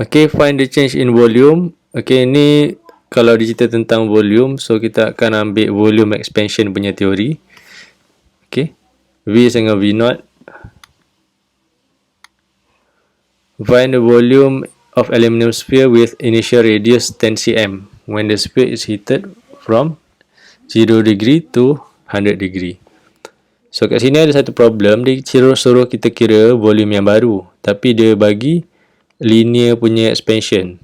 Okay, find the change in volume. Okay, ni kalau dicerita tentang volume, so kita akan ambil volume expansion punya teori. Okay, V dengan V naught. Find the volume of aluminum sphere with initial radius 10 cm when the sphere is heated from 0 degree to 100 degree. So kat sini ada satu problem, dia suruh kita kira volume yang baru, tapi dia bagi linear punya expansion.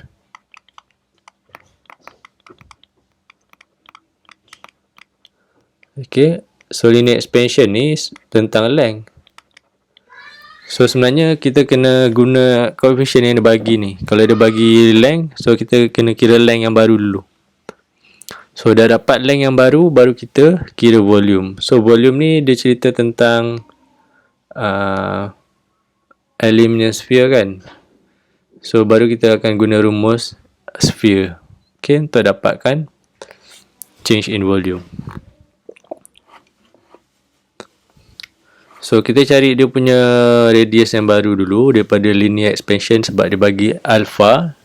Okay, so linear expansion ni tentang length. So sebenarnya kita kena guna coefficient yang dia bagi ni. Kalau dia bagi length, so kita kena kira length yang baru dulu. So dah dapat length yang baru, baru kita kira volume. So volume ni dia cerita tentang aluminum sphere kan. So baru kita akan guna rumus sphere. Okay, untuk dapatkan change in volume. So kita cari dia punya radius yang baru dulu daripada linear expansion sebab dia bagi alpha.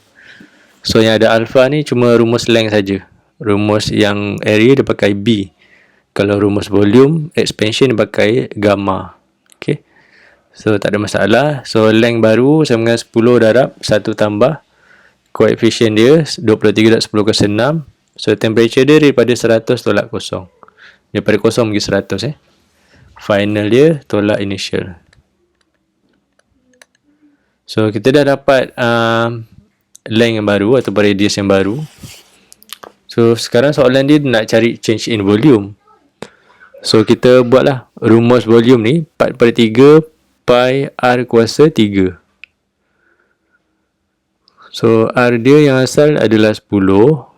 So yang ada alpha ni cuma rumus length saja. Rumus yang area dia pakai B. Kalau rumus volume expansion dia pakai gamma. Okay. So tak ada masalah. So length baru sama dengan 10 darab 1 tambah coefficient dia 23 darab 10 kuasa 6. So temperature dia daripada 100 tolak kosong. Daripada kosong pergi 100 Final dia tolak initial. So kita dah dapat length yang baru atau radius yang baru. So sekarang soalan dia nak cari change in volume. So kita buatlah rumus volume ni 4/3 pi r kuasa 3. So r dia yang asal adalah 10.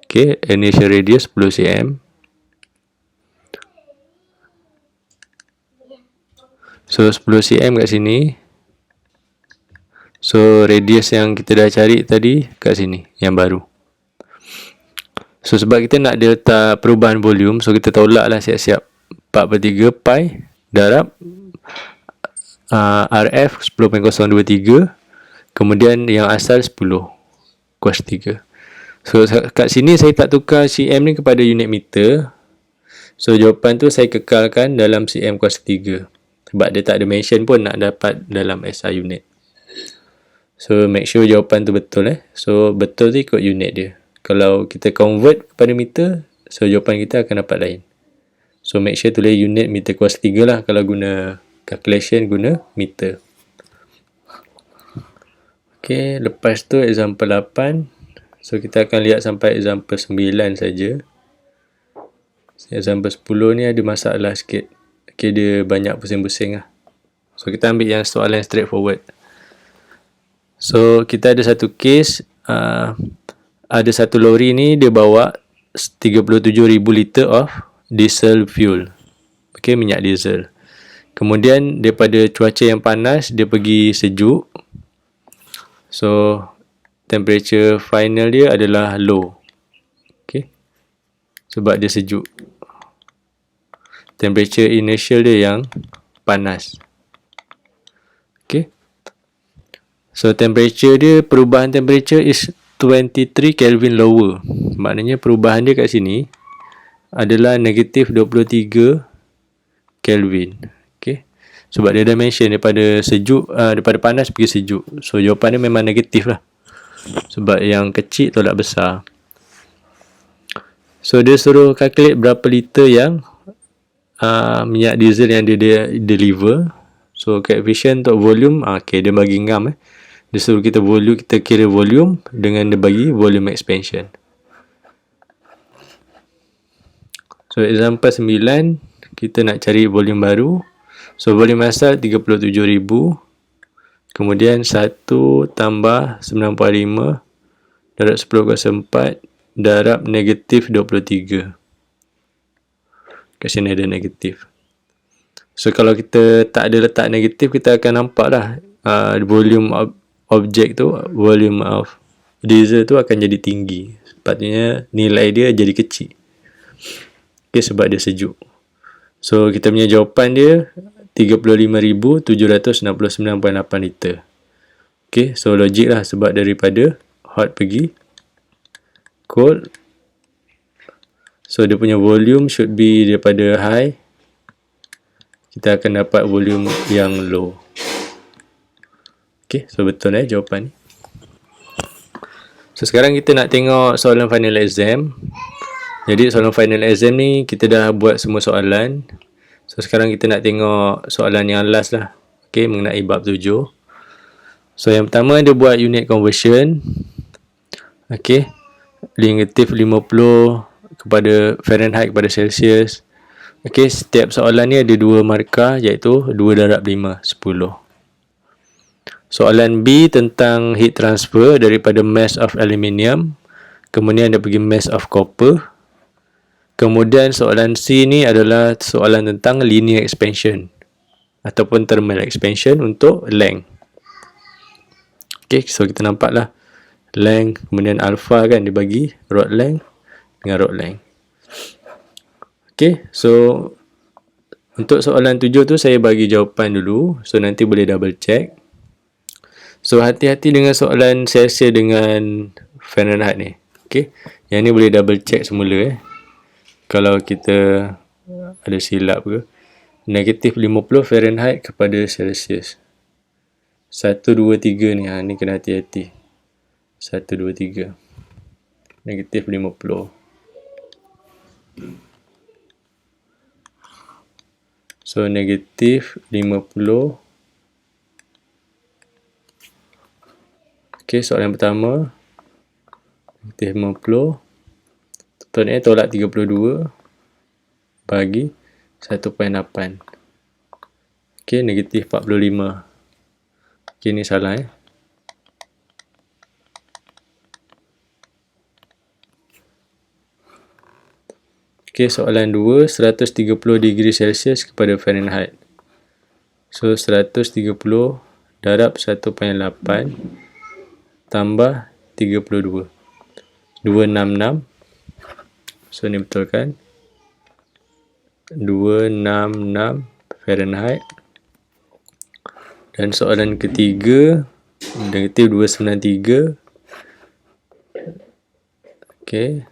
Okay, initial radius 10 cm. So 10 cm kat sini. So radius yang kita dah cari tadi kat sini, yang baru. So sebab kita nak dia letak perubahan volume, so kita tolak lah siap-siap 4/3 pi darab RF 10.023. Kemudian yang asal 10 kuasa 3. So kat sini saya tak tukar cm ni kepada unit meter. So jawapan tu saya kekalkan dalam cm kuasa 3. Sebab dia tak ada mention pun nak dapat dalam SI unit. So make sure jawapan tu betul So betul tu ikut unit dia. Kalau kita convert kepada meter, so jawapan kita akan dapat lain. So make sure tulis unit meter kuasa 3 lah kalau guna calculation guna meter. Okay, lepas tu example 8. So kita akan lihat sampai example 9 saja. Example 10 ni ada masalah sikit. Okay, dia banyak pusing-pusing lah. So kita ambil yang soalan straightforward. So kita ada satu case, ada satu lori ni dia bawa 37,000 liter of diesel fuel. Okay, minyak diesel. Kemudian daripada cuaca yang panas dia pergi sejuk. So temperature final dia adalah low. Okay, sebab dia sejuk. Temperature initial dia yang panas. Okay. So temperature dia, perubahan temperature is 23 Kelvin lower. Maknanya perubahan dia kat sini adalah negatif 23 Kelvin. Okay. Sebab dia dah mention daripada sejuk, daripada panas pergi sejuk. So jawapan dia memang negatif lah. Sebab yang kecil tolak besar. So dia suruh calculate berapa liter yang minyak diesel yang dia deliver. So coefficient untuk volume, okay, dia bagi ngam dia suruh kita volume, kita kira volume dengan dia bagi volume expansion. So example 9, kita nak cari volume baru. So volume asal 37,000, kemudian 1 tambah 95 darab 10 kuasa 4 darab negatif 23. Kat sini ada negatif. So kalau kita tak ada letak negatif, kita akan nampak lah volume objek tu, volume of diesel tu akan jadi tinggi. Sepatutnya nilai dia jadi kecil. Okay, sebab dia sejuk. So kita punya jawapan dia 35,769.8 liter. Okay, so logik lah sebab daripada hot pergi cold. So dia punya volume should be daripada high, kita akan dapat volume yang low. Okay, so betul jawapan ni. So sekarang kita nak tengok soalan final exam. Jadi soalan final exam ni kita dah buat semua soalan. So sekarang kita nak tengok soalan yang last lah. Okay, mengenai bab 7. So yang pertama dia buat unit conversion. Okay, negatif 50 kepada Fahrenheit kepada Celsius. Okay, setiap soalan ni ada 2 markah, iaitu 2 darab 5, 10. Soalan B tentang heat transfer daripada mass of aluminium, kemudian dia pergi mass of copper. Kemudian soalan C ni adalah soalan tentang linear expansion ataupun thermal expansion untuk length. Okay, so kita nampak lah length, kemudian alpha kan dia bagi rod length dengan rod length. Okay, so untuk soalan 7 tu saya bagi jawapan dulu, so nanti boleh double check. So hati-hati dengan soalan Celsius dengan Fahrenheit ni. Okay, yang ni boleh double check semula kalau kita ada silap ke. Negatif 50 Fahrenheit kepada Celsius. 1, 2, 3 ni. Ni kena hati-hati. 1, 2, 3. Negatif 50. So, negatif 50. Okay, soalan pertama. Negatif 50. Tuan tolak 32. Bagi 1.8. Okay, negatif 45. Okay, ni salah Okay, soalan 2, 130 degree Celsius kepada Fahrenheit. So, 130 darab 1.8 tambah 32. 266. So, ni betul kan? 266 Fahrenheit. Dan soalan ketiga, negatif 293. Okay.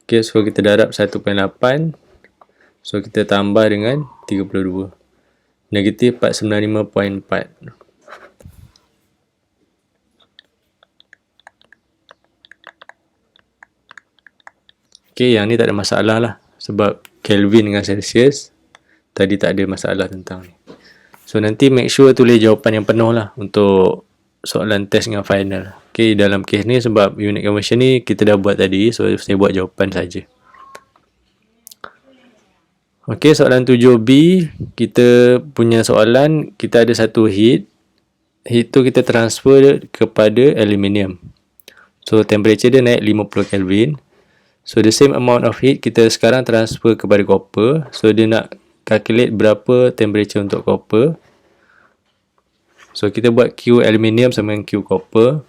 Okay, so kita darab 1.8. So, kita tambah dengan 32. Negatif 495.4. Okay, yang ni tak ada masalah lah. Sebab Kelvin dengan Celsius, tadi tak ada masalah tentang ni. So, nanti make sure tulis jawapan yang penuh lah untuk soalan test dengan final. Okay, dalam kes ni sebab unit conversion ni kita dah buat tadi, so saya buat jawapan saja. Okay, soalan 7B, kita punya soalan, kita ada satu heat. Heat tu kita transfer kepada aluminium. So, temperature dia naik 50 Kelvin. So, the same amount of heat kita sekarang transfer kepada copper. So, dia nak calculate berapa temperature untuk copper. So, kita buat Q aluminium sama dengan Q copper.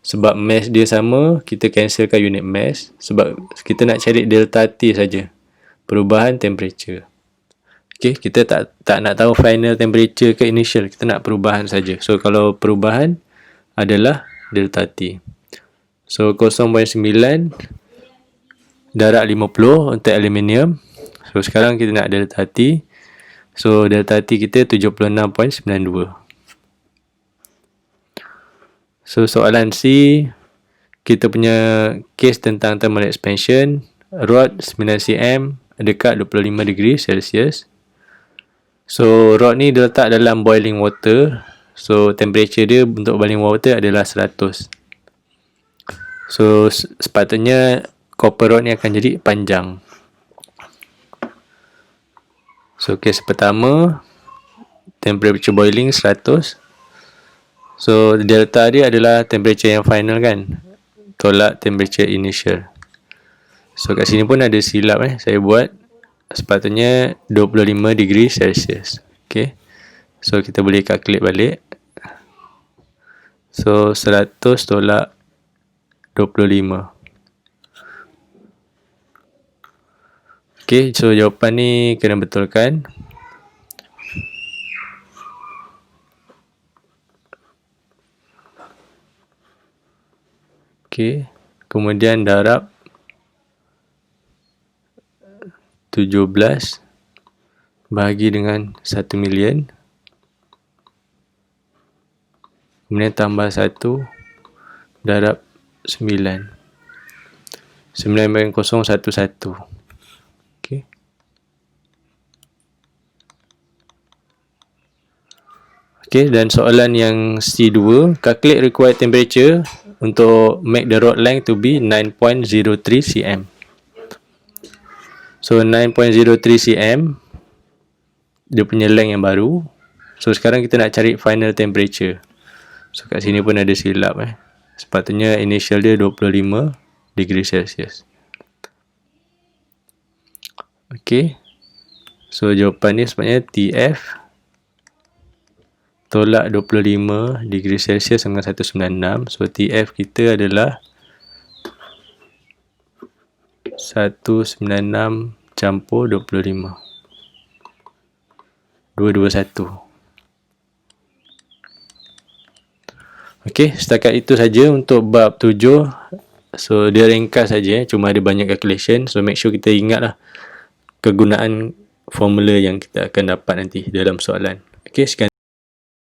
Sebab mass dia sama, kita cancelkan unit mass. Sebab kita nak cari delta T saja, perubahan temperature. Okay, kita tak nak tahu final temperature ke initial. Kita nak perubahan saja. So, kalau perubahan adalah delta T. So, 0.9 darab 50 untuk aluminium. So, sekarang kita nak delta T. So, delta T kita 76.92. So, soalan C, kita punya case tentang thermal expansion. Rod 9 cm dekat 25 degree Celsius. So, rod ni diletak dalam boiling water. So, temperature dia untuk boiling water adalah 100. So, sepatutnya copper rod ni akan jadi panjang. So, case pertama, temperature boiling 100. So, delta dia adalah temperature yang final kan, tolak temperature initial. So, kat sini pun ada silap saya buat. Sepatutnya 25 degree Celsius. Okay. So, kita boleh calculate balik. So, 100 tolak 25. Okay, so jawapan ni kena betulkan. Okey. Kemudian darab 17 bahagi dengan 1 million. Kemudian tambah 1 darab 9. 9.011. Okey. Okey, dan soalan yang C2, calculate required temperature untuk make the rod length to be 9.03 cm. So 9.03 cm dia punya length yang baru. So sekarang kita nak cari final temperature. So kat sini pun ada silap Sepatutnya initial dia 25 degree Celsius. Okey. So jawapan ni sepatutnya TF tolak 25 degree Celsius dengan 196. So TF kita adalah 196 campur 25. 221. Okey, setakat itu saja untuk bab 7. So dia ringkas saja, cuma ada banyak calculation. So make sure kita ingatlah kegunaan formula yang kita akan dapat nanti dalam soalan. Okey, sekian.